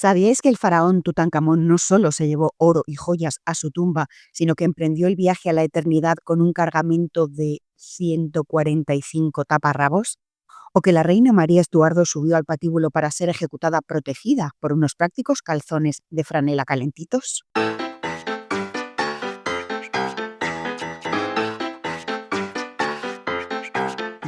¿Sabíais que el faraón Tutankamón no solo se llevó oro y joyas a su tumba, sino que emprendió el viaje a la eternidad con un cargamento de 145 taparrabos? ¿O que la reina María Estuardo subió al patíbulo para ser ejecutada protegida por unos prácticos calzones de franela calentitos?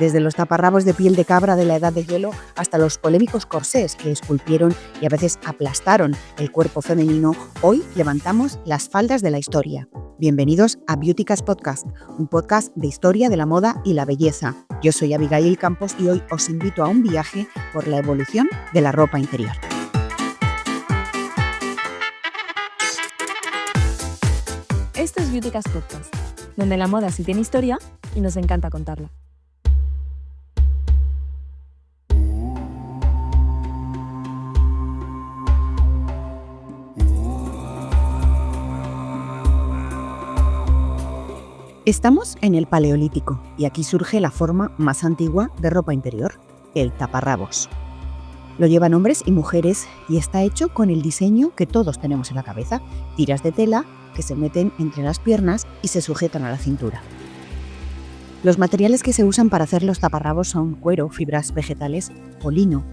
Desde los taparrabos de piel de cabra de la Edad de Hielo hasta los polémicos corsés que esculpieron y a veces aplastaron el cuerpo femenino, hoy levantamos las faldas de la historia. Bienvenidos a Beautycast Podcast, un podcast de historia de la moda y la belleza. Yo soy Abigail Campos y hoy os invito a un viaje por la evolución de la ropa interior. Esto es Beautycast Podcast, donde la moda sí tiene historia y nos encanta contarla. Estamos en el Paleolítico y aquí surge la forma más antigua de ropa interior, el taparrabos. Lo llevan hombres y mujeres y está hecho con el diseño que todos tenemos en la cabeza, tiras de tela que se meten entre las piernas y se sujetan a la cintura. Los materiales que se usan para hacer los taparrabos son cuero, fibras vegetales o lino,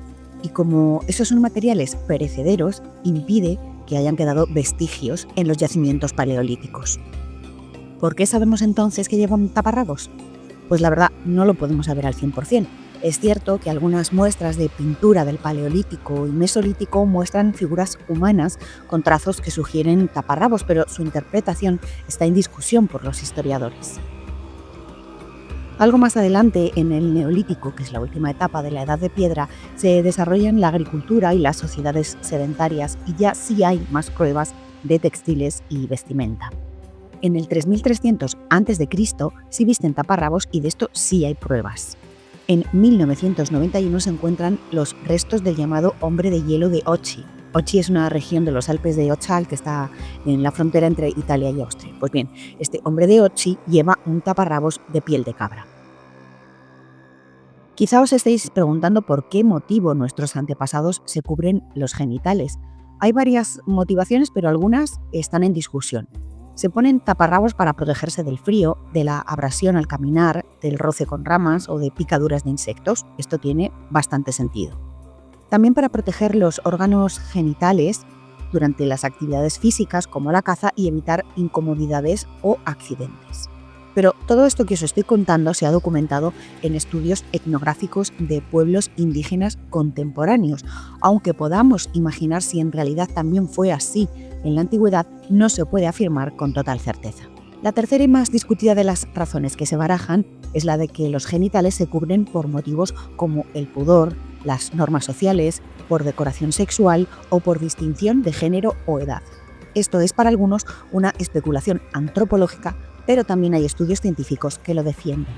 y como esos son materiales perecederos, impide que hayan quedado vestigios en los yacimientos paleolíticos. ¿Por qué sabemos entonces que llevan taparrabos? Pues la verdad no lo podemos saber al 100%. Es cierto que algunas muestras de pintura del Paleolítico y Mesolítico muestran figuras humanas con trazos que sugieren taparrabos, pero su interpretación está en discusión por los historiadores. Algo más adelante, en el Neolítico, que es la última etapa de la Edad de Piedra, se desarrollan la agricultura y las sociedades sedentarias y ya sí hay más pruebas de textiles y vestimenta. En el 3300 a.C. sí visten taparrabos y de esto sí hay pruebas. En 1991 se encuentran los restos del llamado hombre de hielo de Ochi. Ochi es una región de los Alpes de Ochal que está en la frontera entre Italia y Austria. Pues bien, este hombre de Ochi lleva un taparrabos de piel de cabra. Quizá os estéis preguntando por qué motivo nuestros antepasados se cubren los genitales. Hay varias motivaciones, pero algunas están en discusión. Se ponen taparrabos para protegerse del frío, de la abrasión al caminar, del roce con ramas o de picaduras de insectos. Esto tiene bastante sentido. También para proteger los órganos genitales durante las actividades físicas como la caza y evitar incomodidades o accidentes. Pero todo esto que os estoy contando se ha documentado en estudios etnográficos de pueblos indígenas contemporáneos. Aunque podamos imaginar si en realidad también fue así en la antigüedad, no se puede afirmar con total certeza. La tercera y más discutida de las razones que se barajan es la de que los genitales se cubren por motivos como el pudor, las normas sociales, por decoración sexual o por distinción de género o edad. Esto es para algunos una especulación antropológica, pero también hay estudios científicos que lo defienden.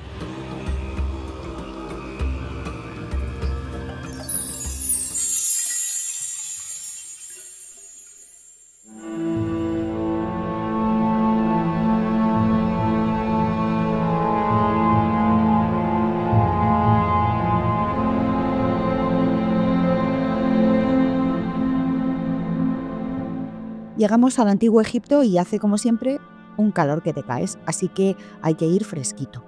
Llegamos al antiguo Egipto y hace, como siempre, un calor que te caes, así que hay que ir fresquito.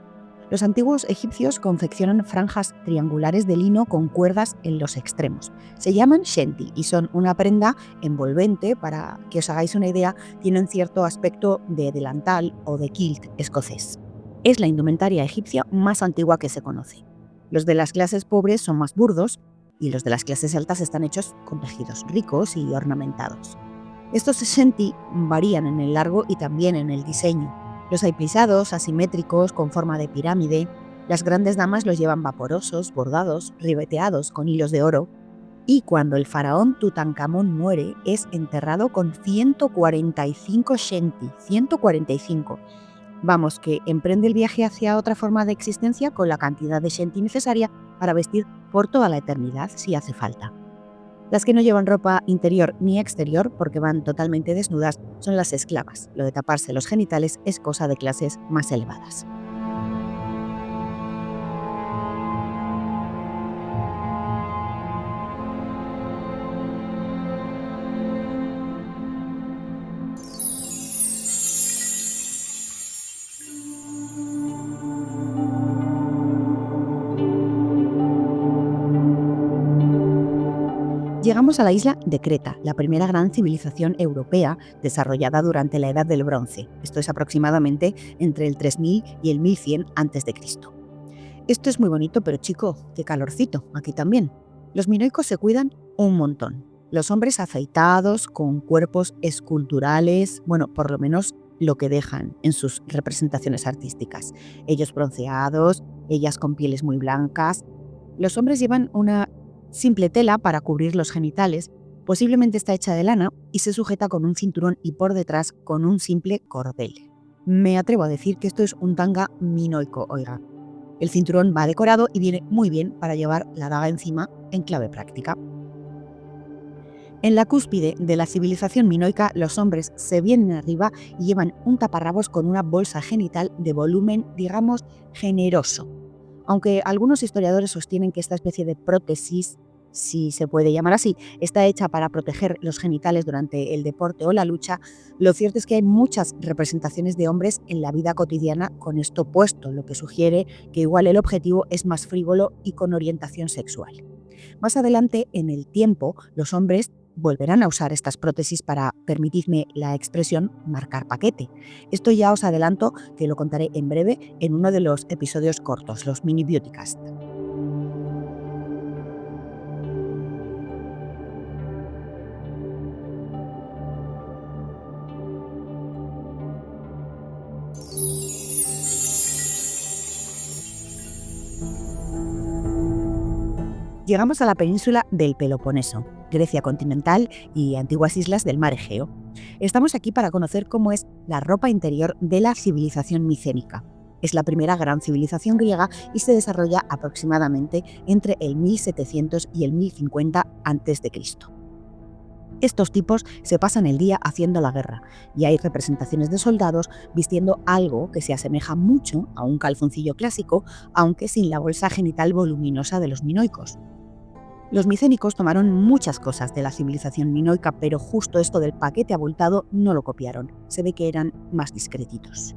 Los antiguos egipcios confeccionan franjas triangulares de lino con cuerdas en los extremos. Se llaman shenti y son una prenda envolvente, para que os hagáis una idea, tienen cierto aspecto de delantal o de kilt escocés. Es la indumentaria egipcia más antigua que se conoce. Los de las clases pobres son más burdos y los de las clases altas están hechos con tejidos ricos y ornamentados. Estos shenti varían en el largo y también en el diseño. Los hay plisados, asimétricos, con forma de pirámide. Las grandes damas los llevan vaporosos, bordados, ribeteados con hilos de oro. Y cuando el faraón Tutankamón muere, es enterrado con 145 shenti. 145. Vamos, que emprende el viaje hacia otra forma de existencia con la cantidad de shenti necesaria para vestir por toda la eternidad si hace falta. Las que no llevan ropa interior ni exterior porque van totalmente desnudas son las esclavas. Lo de taparse los genitales es cosa de clases más elevadas. Llegamos a la isla de Creta, la primera gran civilización europea desarrollada durante la Edad del Bronce. Esto es aproximadamente entre el 3000 y el 1100 a.C. Esto es muy bonito, pero chico, qué calorcito, aquí también. Los minoicos se cuidan un montón. Los hombres afeitados, con cuerpos esculturales, bueno, por lo menos lo que dejan en sus representaciones artísticas. Ellos bronceados, ellas con pieles muy blancas. Los hombres llevan una simple tela para cubrir los genitales, posiblemente está hecha de lana y se sujeta con un cinturón y por detrás con un simple cordel. Me atrevo a decir que esto es un tanga minoico, oiga. El cinturón va decorado y viene muy bien para llevar la daga encima en clave práctica. En la cúspide de la civilización minoica, los hombres se vienen arriba y llevan un taparrabos con una bolsa genital de volumen, digamos, generoso. Aunque algunos historiadores sostienen que esta especie de prótesis, si se puede llamar así, está hecha para proteger los genitales durante el deporte o la lucha, lo cierto es que hay muchas representaciones de hombres en la vida cotidiana con esto puesto, lo que sugiere que igual el objetivo es más frívolo y con orientación sexual. Más adelante, en el tiempo, los hombres volverán a usar estas prótesis para, permitidme la expresión, marcar paquete. Esto ya os adelanto que lo contaré en breve en uno de los episodios cortos, los mini Beautycast. Llegamos a la península del Peloponeso, Grecia continental y antiguas islas del mar Egeo. Estamos aquí para conocer cómo es la ropa interior de la civilización micénica. Es la primera gran civilización griega y se desarrolla aproximadamente entre el 1700 y el 1050 a.C. Estos tipos se pasan el día haciendo la guerra y hay representaciones de soldados vistiendo algo que se asemeja mucho a un calzoncillo clásico, aunque sin la bolsa genital voluminosa de los minoicos. Los micénicos tomaron muchas cosas de la civilización minoica, pero justo esto del paquete abultado no lo copiaron. Se ve que eran más discretitos.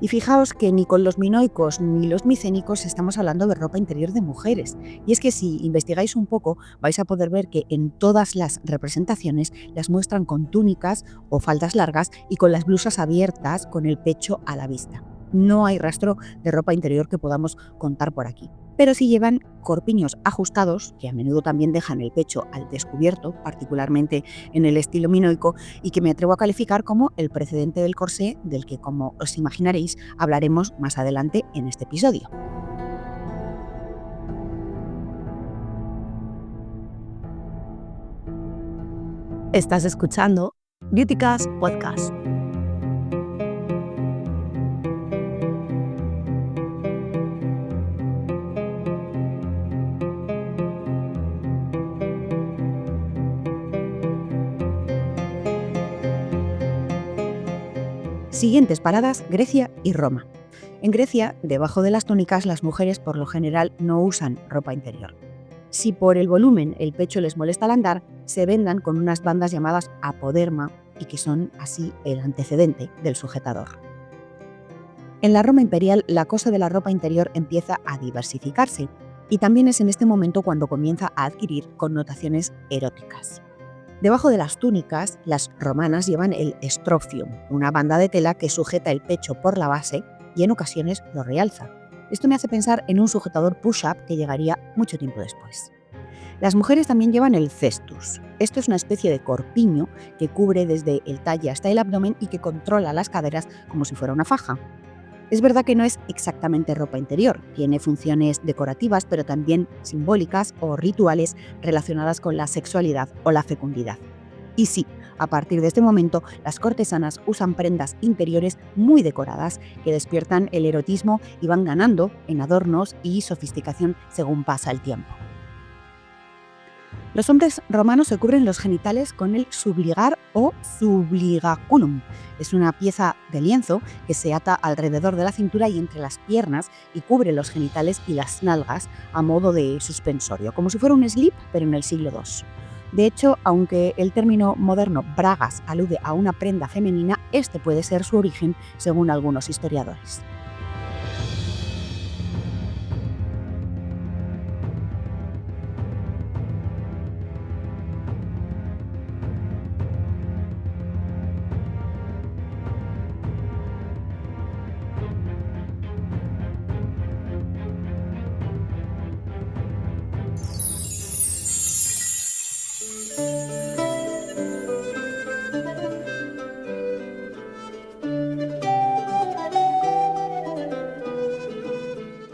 Y fijaos que ni con los minoicos ni los micénicos estamos hablando de ropa interior de mujeres. Y es que si investigáis un poco vais a poder ver que en todas las representaciones las muestran con túnicas o faldas largas y con las blusas abiertas con el pecho a la vista. No hay rastro de ropa interior que podamos contar por aquí. Pero sí llevan corpiños ajustados, que a menudo también dejan el pecho al descubierto, particularmente en el estilo minoico, y que me atrevo a calificar como el precedente del corsé, del que, como os imaginaréis, hablaremos más adelante en este episodio. Estás escuchando Beautycast Podcast. Siguientes paradas, Grecia y Roma. En Grecia, debajo de las túnicas, las mujeres por lo general no usan ropa interior. Si por el volumen el pecho les molesta al andar, se vendan con unas bandas llamadas apoderma y que son así el antecedente del sujetador. En la Roma imperial, la cosa de la ropa interior empieza a diversificarse y también es en este momento cuando comienza a adquirir connotaciones eróticas. Debajo de las túnicas, las romanas llevan el strophium, una banda de tela que sujeta el pecho por la base y en ocasiones lo realza. Esto me hace pensar en un sujetador push-up que llegaría mucho tiempo después. Las mujeres también llevan el cestus. Esto es una especie de corpiño que cubre desde el talle hasta el abdomen y que controla las caderas como si fuera una faja. Es verdad que no es exactamente ropa interior, tiene funciones decorativas, pero también simbólicas o rituales relacionadas con la sexualidad o la fecundidad. Y sí, a partir de este momento, las cortesanas usan prendas interiores muy decoradas que despiertan el erotismo y van ganando en adornos y sofisticación según pasa el tiempo. Los hombres romanos se cubren los genitales con el subligar o subligaculum. Es una pieza de lienzo que se ata alrededor de la cintura y entre las piernas y cubre los genitales y las nalgas a modo de suspensorio, como si fuera un slip, pero en el siglo II. De hecho, aunque el término moderno bragas alude a una prenda femenina, este puede ser su origen según algunos historiadores.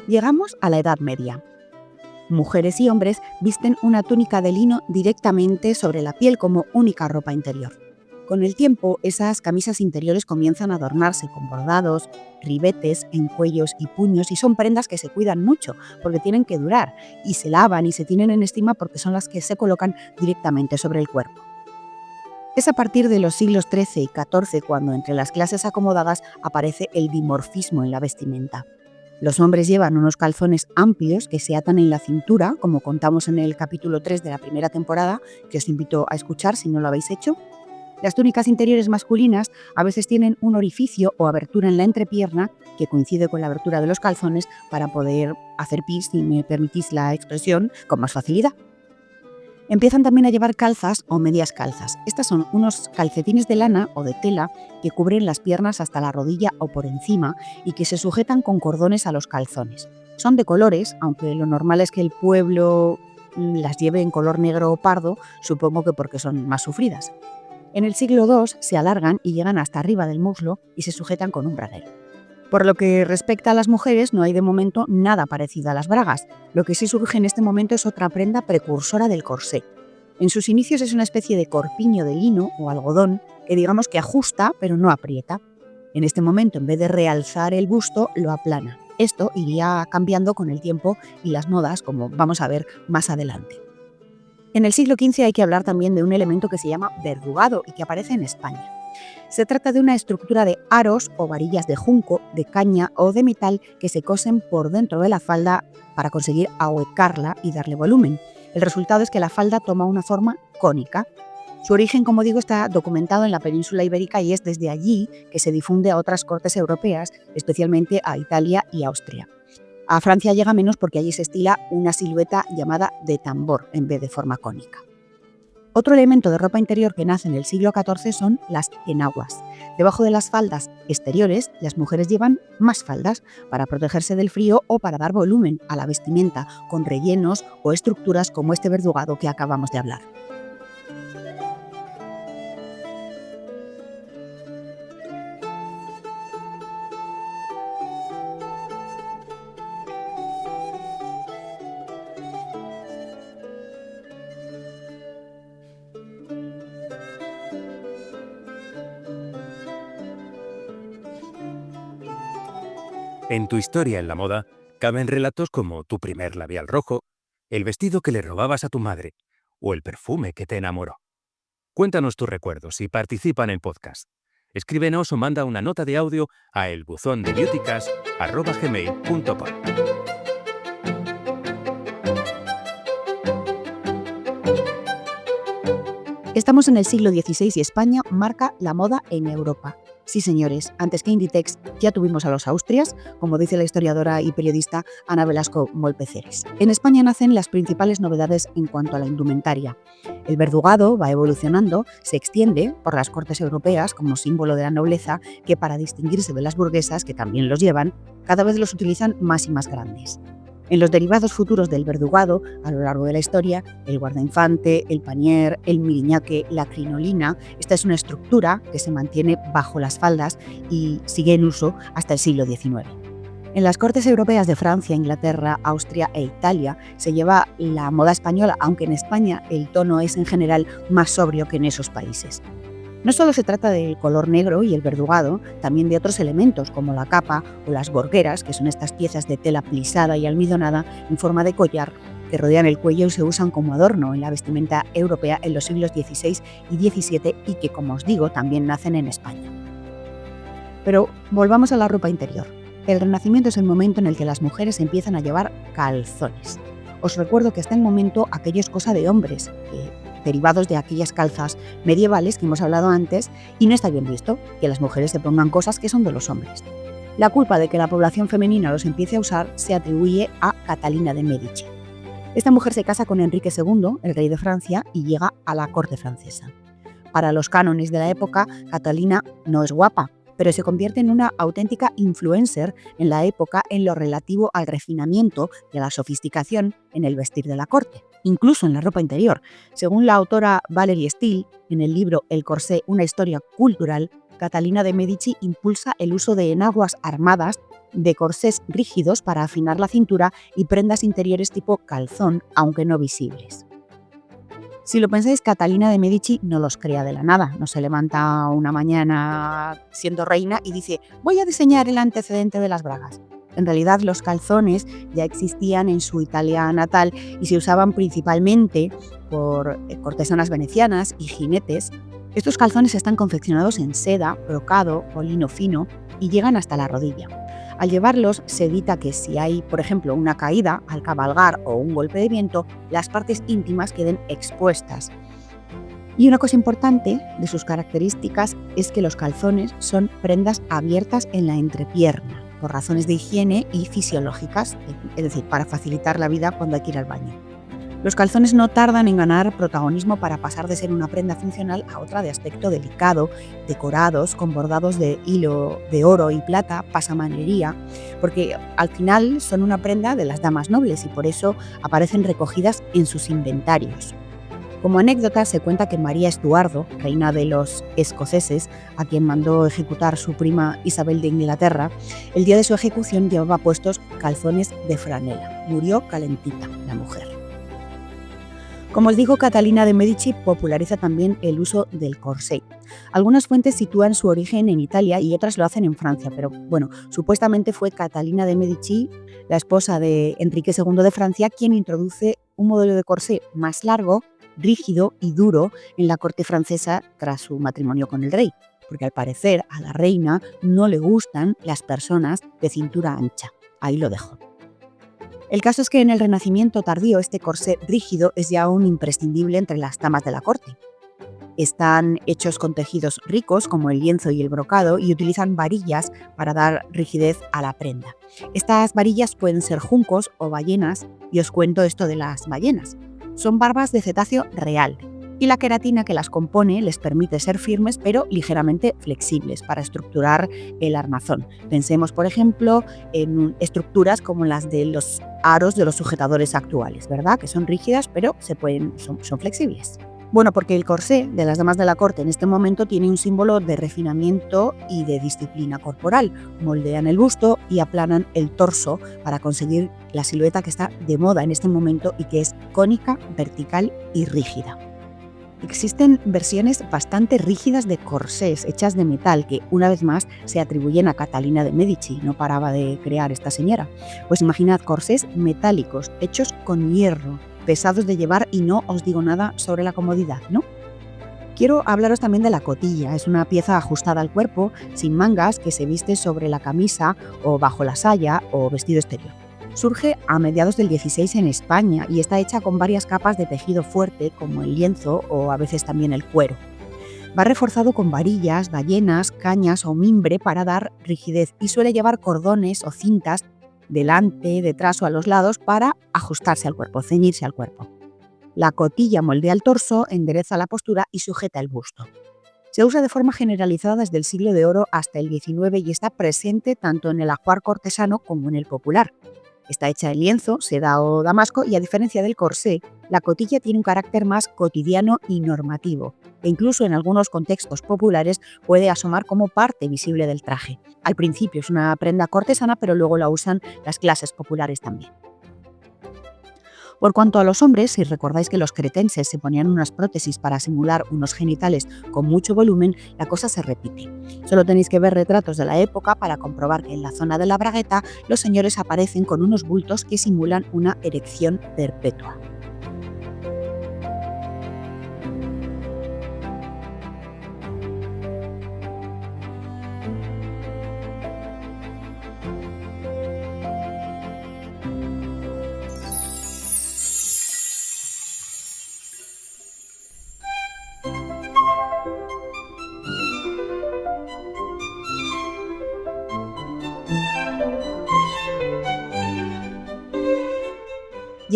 Llegamos a la Edad Media. Mujeres y hombres visten una túnica de lino directamente sobre la piel como única ropa interior. Con el tiempo, esas camisas interiores comienzan a adornarse con bordados, ribetes en cuellos y puños, y son prendas que se cuidan mucho porque tienen que durar y se lavan y se tienen en estima porque son las que se colocan directamente sobre el cuerpo. Es a partir de los siglos XIII y XIV cuando entre las clases acomodadas aparece el dimorfismo en la vestimenta. Los hombres llevan unos calzones amplios que se atan en la cintura, como contamos en el capítulo 3 de la primera temporada, que os invito a escuchar si no lo habéis hecho. Las túnicas interiores masculinas a veces tienen un orificio o abertura en la entrepierna que coincide con la abertura de los calzones para poder hacer pis, si me permitís la expresión, con más facilidad. Empiezan también a llevar calzas o medias calzas. Estas son unos calcetines de lana o de tela que cubren las piernas hasta la rodilla o por encima y que se sujetan con cordones a los calzones. Son de colores, aunque lo normal es que el pueblo las lleve en color negro o pardo, supongo que porque son más sufridas. En el siglo II se alargan y llegan hasta arriba del muslo y se sujetan con un braguero. Por lo que respecta a las mujeres, no hay de momento nada parecido a las bragas. Lo que sí surge en este momento es otra prenda precursora del corsé. En sus inicios es una especie de corpiño de lino o algodón que digamos que ajusta pero no aprieta. En este momento, en vez de realzar el busto, lo aplana. Esto iría cambiando con el tiempo y las modas, como vamos a ver más adelante. En el siglo XV hay que hablar también de un elemento que se llama verdugado y que aparece en España. Se trata de una estructura de aros o varillas de junco, de caña o de metal que se cosen por dentro de la falda para conseguir ahuecarla y darle volumen. El resultado es que la falda toma una forma cónica. Su origen, como digo, está documentado en la península ibérica y es desde allí que se difunde a otras cortes europeas, especialmente a Italia y Austria. A Francia llega menos porque allí se estila una silueta llamada de tambor en vez de forma cónica. Otro elemento de ropa interior que nace en el siglo XIV son las enaguas. Debajo de las faldas exteriores, las mujeres llevan más faldas para protegerse del frío o para dar volumen a la vestimenta, con rellenos o estructuras como este verdugado que acabamos de hablar. En tu historia en la moda caben relatos como tu primer labial rojo, el vestido que le robabas a tu madre o el perfume que te enamoró. Cuéntanos tus recuerdos y participa en el podcast. Escríbenos o manda una nota de audio a elbuzondebioticas@gmail.com. Estamos en el siglo XVI y España marca la moda en Europa. Sí, señores, antes que Inditex ya tuvimos a los Austrias, como dice la historiadora y periodista Ana Velasco Molpeceres. En España nacen las principales novedades en cuanto a la indumentaria. El verdugado va evolucionando, se extiende por las cortes europeas como símbolo de la nobleza que, para distinguirse de las burguesas, que también los llevan, cada vez los utilizan más y más grandes. En los derivados futuros del verdugado, a lo largo de la historia, el guardainfante, el panier, el miriñaque, la crinolina, esta es una estructura que se mantiene bajo las faldas y sigue en uso hasta el siglo XIX. En las cortes europeas de Francia, Inglaterra, Austria e Italia se lleva la moda española, aunque en España el tono es en general más sobrio que en esos países. No solo se trata del color negro y el verdugado, también de otros elementos como la capa o las gorgueras, que son estas piezas de tela plisada y almidonada en forma de collar que rodean el cuello y se usan como adorno en la vestimenta europea en los siglos XVI y XVII y que, como os digo, también nacen en España. Pero volvamos a la ropa interior. El Renacimiento es el momento en el que las mujeres empiezan a llevar calzones. Os recuerdo que hasta el momento aquello es cosa de hombres, derivados de aquellas calzas medievales que hemos hablado antes, y no está bien visto que las mujeres se pongan cosas que son de los hombres. La culpa de que la población femenina los empiece a usar se atribuye a Catalina de Medici. Esta mujer se casa con Enrique II, el rey de Francia, y llega a la corte francesa. Para los cánones de la época, Catalina no es guapa, pero se convierte en una auténtica influencer en la época en lo relativo al refinamiento y a la sofisticación en el vestir de la corte, incluso en la ropa interior. Según la autora Valerie Steele, en el libro El corsé, una historia cultural, Catalina de Medici impulsa el uso de enaguas armadas de corsés rígidos para afinar la cintura y prendas interiores tipo calzón, aunque no visibles. Si lo pensáis, Catalina de Medici no los crea de la nada, no se levanta una mañana siendo reina y dice «voy a diseñar el antecedente de las bragas». En realidad los calzones ya existían en su Italia natal y se usaban principalmente por cortesanas venecianas y jinetes. Estos calzones están confeccionados en seda, brocado o lino fino y llegan hasta la rodilla. Al llevarlos se evita que si hay, por ejemplo, una caída al cabalgar o un golpe de viento, las partes íntimas queden expuestas. Y una cosa importante de sus características es que los calzones son prendas abiertas en la entrepierna, por razones de higiene y fisiológicas, es decir, para facilitar la vida cuando hay que ir al baño. Los calzones no tardan en ganar protagonismo para pasar de ser una prenda funcional a otra de aspecto delicado, decorados, con bordados de hilo de oro y plata, pasamanería, porque al final son una prenda de las damas nobles y por eso aparecen recogidas en sus inventarios. Como anécdota se cuenta que María Estuardo, reina de los escoceses, a quien mandó ejecutar su prima Isabel de Inglaterra, el día de su ejecución llevaba puestos calzones de franela. Murió calentita la mujer. Como os digo, Catalina de Medici populariza también el uso del corsé. Algunas fuentes sitúan su origen en Italia y otras lo hacen en Francia, pero bueno, supuestamente fue Catalina de Medici, la esposa de Enrique II de Francia, quien introduce un modelo de corsé más largo, rígido y duro en la corte francesa tras su matrimonio con el rey, porque al parecer a la reina no le gustan las personas de cintura ancha. Ahí lo dejo. El caso es que en el Renacimiento tardío este corsé rígido es ya un imprescindible entre las damas de la corte. Están hechos con tejidos ricos como el lienzo y el brocado y utilizan varillas para dar rigidez a la prenda. Estas varillas pueden ser juncos o ballenas y os cuento esto de las ballenas. Son barbas de cetáceo real y la queratina que las compone les permite ser firmes pero ligeramente flexibles para estructurar el armazón. Pensemos, por ejemplo, en estructuras como las de los aros de los sujetadores actuales, ¿verdad? Que son rígidas pero son flexibles. Bueno, porque el corsé de las damas de la corte en este momento tiene un símbolo de refinamiento y de disciplina corporal. Moldean el busto y aplanan el torso para conseguir la silueta que está de moda en este momento y que es cónica, vertical y rígida. Existen versiones bastante rígidas de corsés hechas de metal que, una vez más, se atribuyen a Catalina de Medici, no paraba de crear esta señora. Pues imaginad corsés metálicos hechos con hierro, pesados de llevar y no os digo nada sobre la comodidad, ¿no? Quiero hablaros también de la cotilla. Es una pieza ajustada al cuerpo, sin mangas, que se viste sobre la camisa o bajo la saya o vestido exterior. Surge a mediados del 16 en España y está hecha con varias capas de tejido fuerte como el lienzo o a veces también el cuero. Va reforzado con varillas, ballenas, cañas o mimbre para dar rigidez y suele llevar cordones o cintas delante, detrás o a los lados para ajustarse al cuerpo, ceñirse al cuerpo. La cotilla moldea el torso, endereza la postura y sujeta el busto. Se usa de forma generalizada desde el siglo de oro hasta el XIX y está presente tanto en el ajuar cortesano como en el popular. Está hecha en lienzo, seda o damasco y a diferencia del corsé, la cotilla tiene un carácter más cotidiano y normativo, e incluso en algunos contextos populares puede asomar como parte visible del traje. Al principio es una prenda cortesana, pero luego la usan las clases populares también. Por cuanto a los hombres, si recordáis que los cretenses se ponían unas prótesis para simular unos genitales con mucho volumen, la cosa se repite. Solo tenéis que ver retratos de la época para comprobar que en la zona de la bragueta los señores aparecen con unos bultos que simulan una erección perpetua.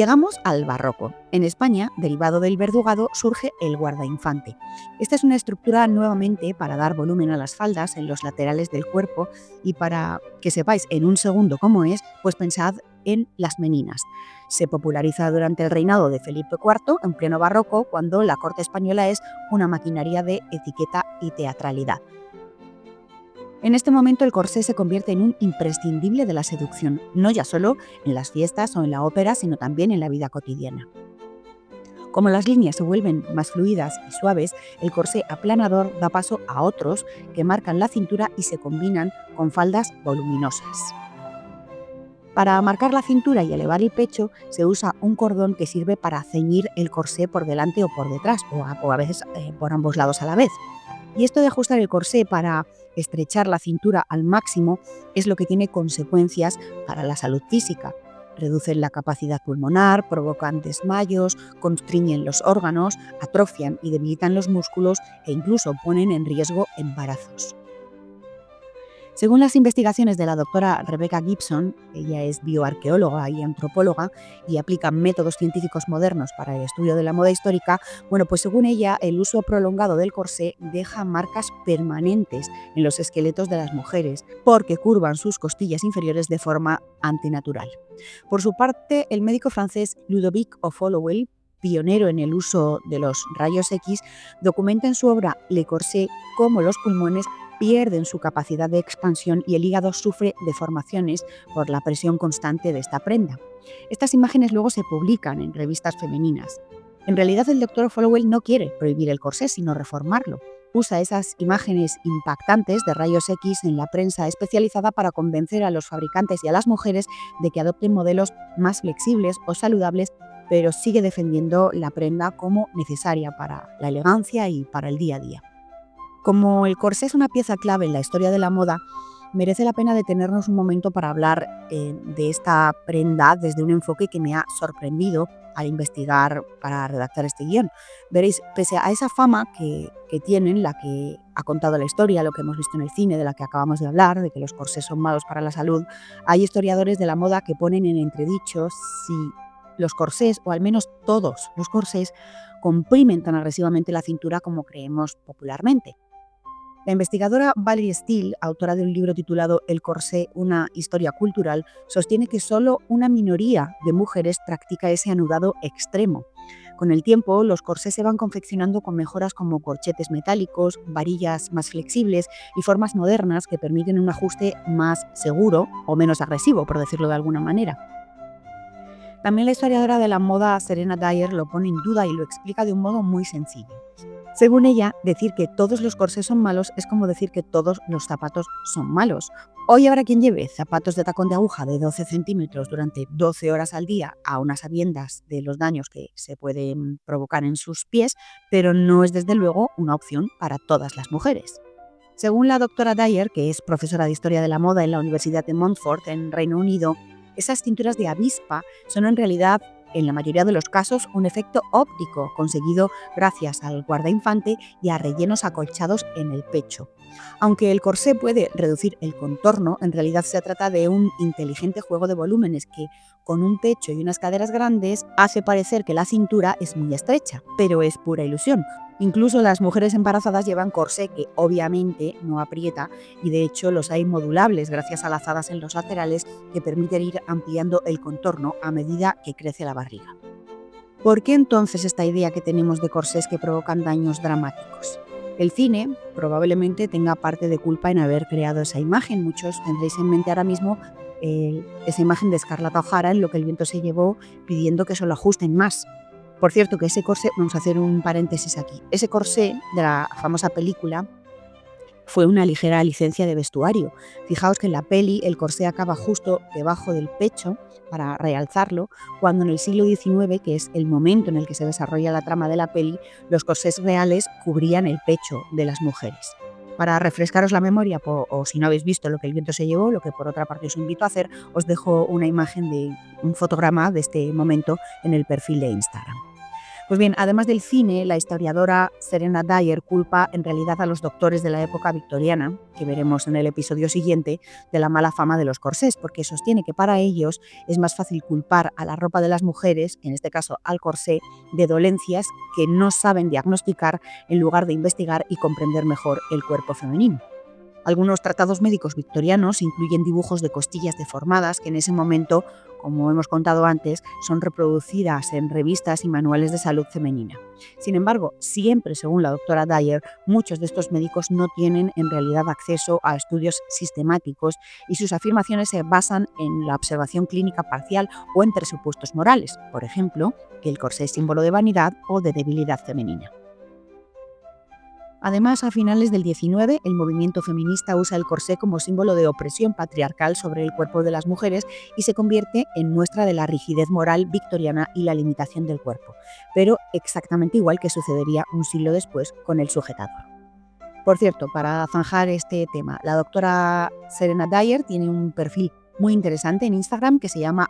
Llegamos al barroco. En España, derivado del verdugado, surge el guardainfante. Esta es una estructura nuevamente para dar volumen a las faldas en los laterales del cuerpo y para que sepáis en un segundo cómo es, pues pensad en las meninas. Se populariza durante el reinado de Felipe IV, en pleno barroco, cuando la corte española es una maquinaria de etiqueta y teatralidad. En este momento el corsé se convierte en un imprescindible de la seducción, no ya solo en las fiestas o en la ópera, sino también en la vida cotidiana. Como las líneas se vuelven más fluidas y suaves, el corsé aplanador da paso a otros que marcan la cintura y se combinan con faldas voluminosas. Para marcar la cintura y elevar el pecho se usa un cordón que sirve para ceñir el corsé por delante o por detrás, o a veces por ambos lados a la vez. Y esto de ajustar el corsé para estrechar la cintura al máximo es lo que tiene consecuencias para la salud física. Reducen la capacidad pulmonar, provocan desmayos, constriñen los órganos, atrofian y debilitan los músculos e incluso ponen en riesgo embarazos. Según las investigaciones de la doctora Rebecca Gibson, ella es bioarqueóloga y antropóloga y aplica métodos científicos modernos para el estudio de la moda histórica, pues según ella, el uso prolongado del corsé deja marcas permanentes en los esqueletos de las mujeres porque curvan sus costillas inferiores de forma antinatural. Por su parte, el médico francés Ludovic O'Followell, pionero en el uso de los rayos X, documenta en su obra Le Corset cómo los pulmones pierden su capacidad de expansión y el hígado sufre deformaciones por la presión constante de esta prenda. Estas imágenes luego se publican en revistas femeninas. En realidad, el Dr. Followell no quiere prohibir el corsé, sino reformarlo. Usa esas imágenes impactantes de rayos X en la prensa especializada para convencer a los fabricantes y a las mujeres de que adopten modelos más flexibles o saludables, pero sigue defendiendo la prenda como necesaria para la elegancia y para el día a día. Como el corsé es una pieza clave en la historia de la moda, merece la pena detenernos un momento para hablar de esta prenda desde un enfoque que me ha sorprendido al investigar para redactar este guión. Veréis, pese a esa fama que tienen, la que ha contado la historia, lo que hemos visto en el cine, de la que acabamos de hablar, de que los corsés son malos para la salud, hay historiadores de la moda que ponen en entredicho si los corsés, o al menos todos los corsés, comprimen tan agresivamente la cintura como creemos popularmente. La investigadora Valerie Steele, autora de un libro titulado El corsé, una historia cultural, sostiene que solo una minoría de mujeres practica ese anudado extremo. Con el tiempo, los corsés se van confeccionando con mejoras como corchetes metálicos, varillas más flexibles y formas modernas que permiten un ajuste más seguro o menos agresivo, por decirlo de alguna manera. También la historiadora de la moda Serena Dyer lo pone en duda y lo explica de un modo muy sencillo. Según ella, decir que todos los corsés son malos es como decir que todos los zapatos son malos. Hoy habrá quien lleve zapatos de tacón de aguja de 12 centímetros durante 12 horas al día, a unas sabiendas de los daños que se pueden provocar en sus pies, pero no es desde luego una opción para todas las mujeres. Según la doctora Dyer, que es profesora de Historia de la Moda en la Universidad de Montfort, en Reino Unido, esas cinturas de avispa son en realidad, en la mayoría de los casos, un efecto óptico conseguido gracias al guardainfante y a rellenos acolchados en el pecho. Aunque el corsé puede reducir el contorno, en realidad se trata de un inteligente juego de volúmenes que, con un pecho y unas caderas grandes, hace parecer que la cintura es muy estrecha, pero es pura ilusión. Incluso las mujeres embarazadas llevan corsé que obviamente no aprieta y de hecho los hay modulables gracias a lazadas en los laterales que permiten ir ampliando el contorno a medida que crece la barriga. ¿Por qué entonces esta idea que tenemos de corsés que provocan daños dramáticos? El cine probablemente tenga parte de culpa en haber creado esa imagen. Muchos tendréis en mente ahora mismo esa imagen de Scarlett O'Hara en Lo que el viento se llevó pidiendo que se lo ajusten más. Por cierto, que ese corsé, vamos a hacer un paréntesis aquí, ese corsé de la famosa película fue una ligera licencia de vestuario. Fijaos que en la peli el corsé acaba justo debajo del pecho para realzarlo, cuando en el siglo XIX, que es el momento en el que se desarrolla la trama de la peli, los corsés reales cubrían el pecho de las mujeres. Para refrescaros la memoria, o si no habéis visto Lo que el viento se llevó, lo que por otra parte os invito a hacer, os dejo una imagen de un fotograma de este momento en el perfil de Instagram. Pues bien, además del cine, la historiadora Serena Dyer culpa en realidad a los doctores de la época victoriana, que veremos en el episodio siguiente, de la mala fama de los corsés, porque sostiene que para ellos es más fácil culpar a la ropa de las mujeres, en este caso al corsé, de dolencias que no saben diagnosticar en lugar de investigar y comprender mejor el cuerpo femenino. Algunos tratados médicos victorianos incluyen dibujos de costillas deformadas que en ese momento, como hemos contado antes, son reproducidas en revistas y manuales de salud femenina. Sin embargo, siempre según la doctora Dyer, muchos de estos médicos no tienen en realidad acceso a estudios sistemáticos y sus afirmaciones se basan en la observación clínica parcial o en presupuestos morales, por ejemplo, que el corsé es símbolo de vanidad o de debilidad femenina. Además, a finales del XIX, el movimiento feminista usa el corsé como símbolo de opresión patriarcal sobre el cuerpo de las mujeres y se convierte en muestra de la rigidez moral victoriana y la limitación del cuerpo, pero exactamente igual que sucedería un siglo después con el sujetador. Por cierto, para zanjar este tema, la doctora Serena Dyer tiene un perfil muy interesante en Instagram que se llama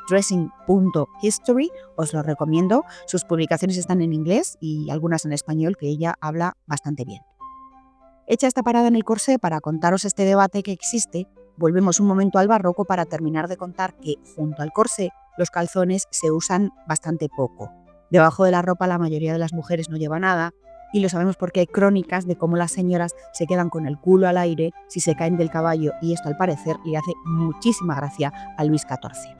@dressing.history. Os lo recomiendo. Sus publicaciones están en inglés y algunas en español, que ella habla bastante bien. Hecha esta parada en el corsé para contaros este debate que existe, volvemos un momento al barroco para terminar de contar que, junto al corsé, los calzones se usan bastante poco. Debajo de la ropa la mayoría de las mujeres no lleva nada, y lo sabemos porque hay crónicas de cómo las señoras se quedan con el culo al aire si se caen del caballo, y esto al parecer le hace muchísima gracia a Luis XIV.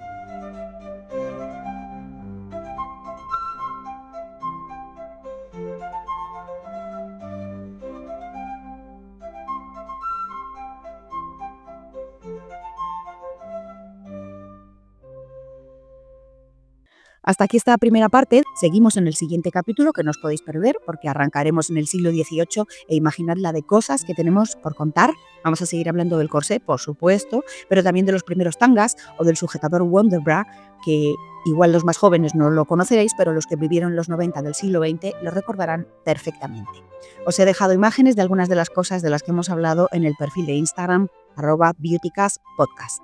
Hasta aquí esta primera parte. Seguimos en el siguiente capítulo, que no os podéis perder porque arrancaremos en el siglo XVIII e imaginad la de cosas que tenemos por contar. Vamos a seguir hablando del corsé, por supuesto, pero también de los primeros tangas o del sujetador Wonderbra, que igual los más jóvenes no lo conoceréis, pero los que vivieron los 90 del siglo XX lo recordarán perfectamente. Os he dejado imágenes de algunas de las cosas de las que hemos hablado en el perfil de Instagram @beautycastpodcast.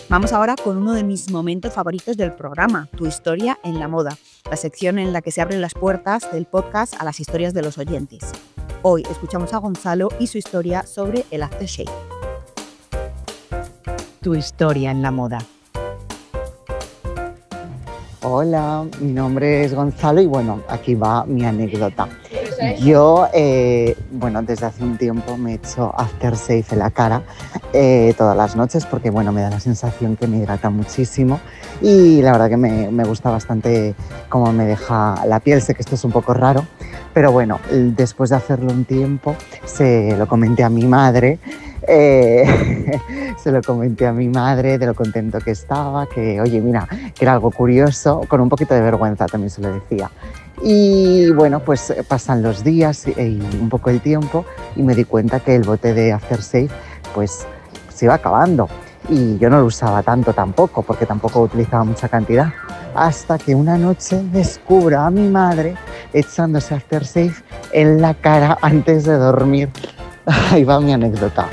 Vamos ahora con uno de mis momentos favoritos del programa, Tu historia en la moda, la sección en la que se abren las puertas del podcast a las historias de los oyentes. Hoy escuchamos a Gonzalo y su historia sobre el aftershave. Tu historia en la moda. Hola, mi nombre es Gonzalo y bueno, aquí va mi anécdota. Yo, desde hace un tiempo me echo aftershave en la cara todas las noches porque, me da la sensación que me hidrata muchísimo y la verdad que me gusta bastante cómo me deja la piel. Sé que esto es un poco raro, pero bueno, después de hacerlo un tiempo se lo comenté a mi madre. De lo contento que estaba, que oye, mira, que era algo curioso, con un poquito de vergüenza también se lo decía. Y bueno, pues pasan los días y un poco el tiempo y me di cuenta que el bote de aftershave pues se iba acabando y yo no lo usaba tanto tampoco porque tampoco utilizaba mucha cantidad, hasta que una noche descubro a mi madre echándose aftershave en la cara antes de dormir. Ahí va mi anécdota.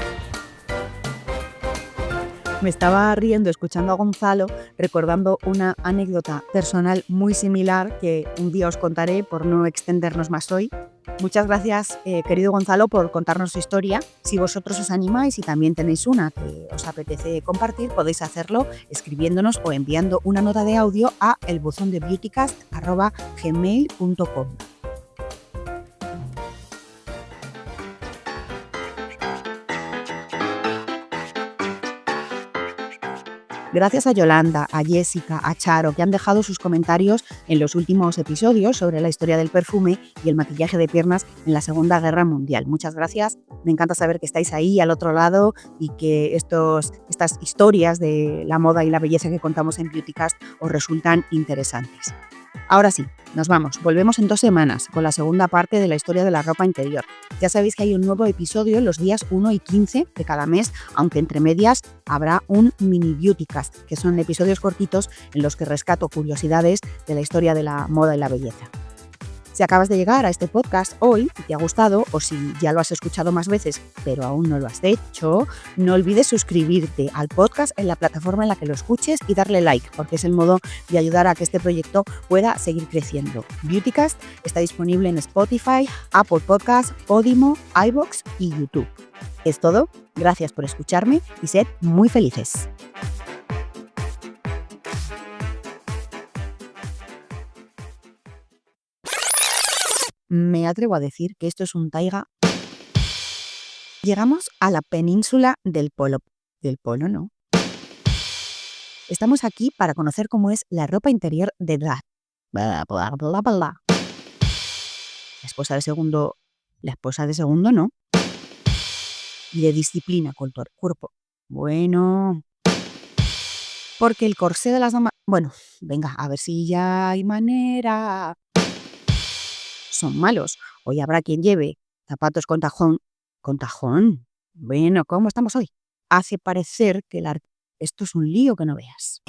Me estaba riendo escuchando a Gonzalo, recordando una anécdota personal muy similar que un día os contaré por no extendernos más hoy. Muchas gracias, querido Gonzalo, por contarnos su historia. Si vosotros os animáis y también tenéis una que os apetece compartir, podéis hacerlo escribiéndonos o enviando una nota de audio a el buzón de beautycast@gmail.com. Gracias a Yolanda, a Jessica, a Charo, que han dejado sus comentarios en los últimos episodios sobre la historia del perfume y el maquillaje de piernas en la Segunda Guerra Mundial. Muchas gracias. Me encanta saber que estáis ahí al otro lado y que estas historias de la moda y la belleza que contamos en Beautycast os resultan interesantes. Ahora sí, nos vamos. Volvemos en 2 semanas con la segunda parte de la historia de la ropa interior. Ya sabéis que hay un nuevo episodio los días 1 y 15 de cada mes, aunque entre medias habrá un mini Beautycast, que son episodios cortitos en los que rescato curiosidades de la historia de la moda y la belleza. Si acabas de llegar a este podcast hoy y te ha gustado, o si ya lo has escuchado más veces pero aún no lo has hecho, no olvides suscribirte al podcast en la plataforma en la que lo escuches y darle like, porque es el modo de ayudar a que este proyecto pueda seguir creciendo. Beautycast está disponible en Spotify, Apple Podcasts, Podimo, iVoox y YouTube. Es todo, gracias por escucharme y sed muy felices. Me atrevo a decir que esto es un taiga. Llegamos a la península del Polo. Del Polo, no. Estamos aquí para conocer cómo es la ropa interior de la... La esposa de segundo... La esposa de segundo, no. Y de disciplina con tu cuerpo. Bueno... Porque el corsé de las damas... Bueno, venga, a ver si ya hay manera. Son malos. Hoy habrá quien lleve zapatos con tajón. ¿Con tajón? Bueno, ¿cómo estamos hoy? Hace parecer que esto es un lío que no veas.